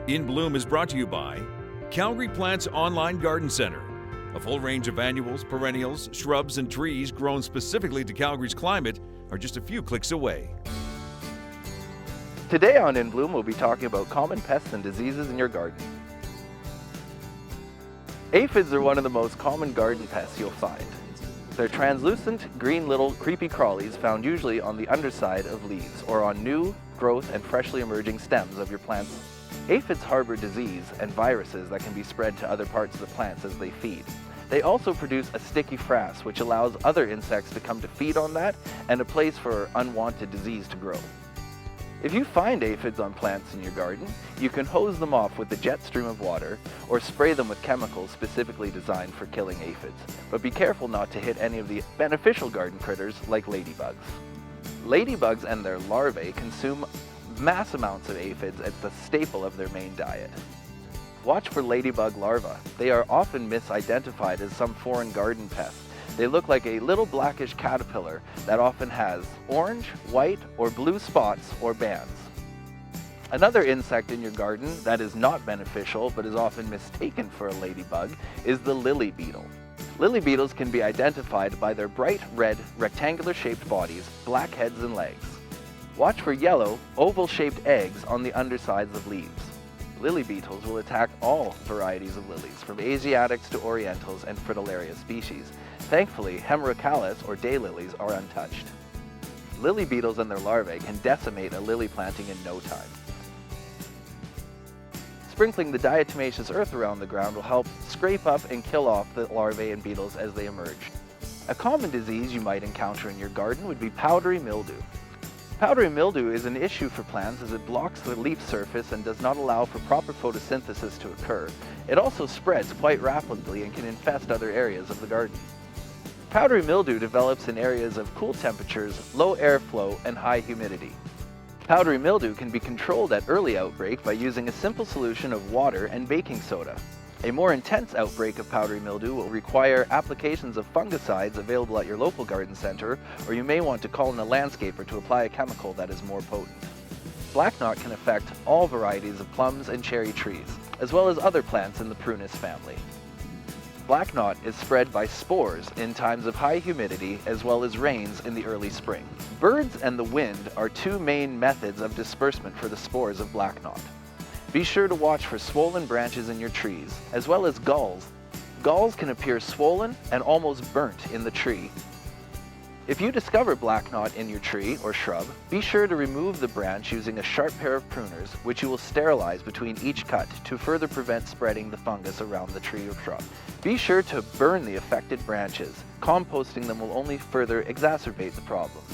In Bloom is brought to you by Calgary Plants Online Garden Center. A full range of annuals, perennials, shrubs, and trees grown specifically to Calgary's climate are just a few clicks away. Today on In Bloom, we'll be talking about common pests and diseases in your garden. Aphids are one of the most common garden pests you'll find. They're translucent, green little creepy crawlies found usually on the underside of leaves or on new growth and freshly emerging stems of your plants. Aphids harbor disease and viruses that can be spread to other parts of the plants as they feed. They also produce a sticky frass, which allows other insects to come to feed on that and a place for unwanted disease to grow. If you find aphids on plants in your garden, you can hose them off with a jet stream of water or spray them with chemicals specifically designed for killing aphids. But be careful not to hit any of the beneficial garden critters like ladybugs. Ladybugs and their larvae consume mass amounts of aphids as the staple of their main diet. Watch for ladybug larvae. They are often misidentified as some foreign garden pest. They look like a little blackish caterpillar that often has orange, white, or blue spots or bands. Another insect in your garden that is not beneficial but is often mistaken for a ladybug is the lily beetle. Lily beetles can be identified by their bright red, rectangular-shaped bodies, black heads and legs. Watch for yellow, oval-shaped eggs on the undersides of leaves. Lily beetles will attack all varieties of lilies, from Asiatics to Orientals and Fritillaria species. Thankfully, Hemerocallis or daylilies are untouched. Lily beetles and their larvae can decimate a lily planting in no time. Sprinkling the diatomaceous earth around the ground will help scrape up and kill off the larvae and beetles as they emerge. A common disease you might encounter in your garden would be powdery mildew. Powdery mildew is an issue for plants as it blocks the leaf surface and does not allow for proper photosynthesis to occur. It also spreads quite rapidly and can infest other areas of the garden. Powdery mildew develops in areas of cool temperatures, low airflow, and high humidity. Powdery mildew can be controlled at early outbreak by using a simple solution of water and baking soda. A more intense outbreak of powdery mildew will require applications of fungicides available at your local garden center, or you may want to call in a landscaper to apply a chemical that is more potent. Black knot can affect all varieties of plums and cherry trees, as well as other plants in the prunus family. Black knot is spread by spores in times of high humidity as well as rains in the early spring. Birds and the wind are two main methods of disbursement for the spores of black knot. Be sure to watch for swollen branches in your trees, as well as galls. Galls can appear swollen and almost burnt in the tree. If you discover black knot in your tree or shrub, be sure to remove the branch using a sharp pair of pruners, which you will sterilize between each cut to further prevent spreading the fungus around the tree or shrub. Be sure to burn the affected branches. Composting them will only further exacerbate the problem.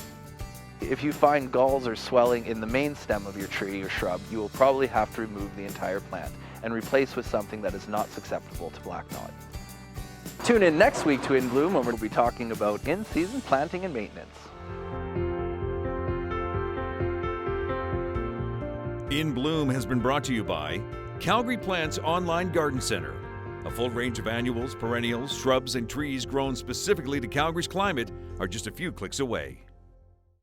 If you find galls or swelling in the main stem of your tree or shrub, you will probably have to remove the entire plant and replace with something that is not susceptible to black knot. Tune in next week to In Bloom, when we'll be talking about in-season planting and maintenance. In Bloom has been brought to you by Calgary Plants Online Garden Center. A full range of annuals, perennials, shrubs, and trees grown specifically to Calgary's climate are just a few clicks away.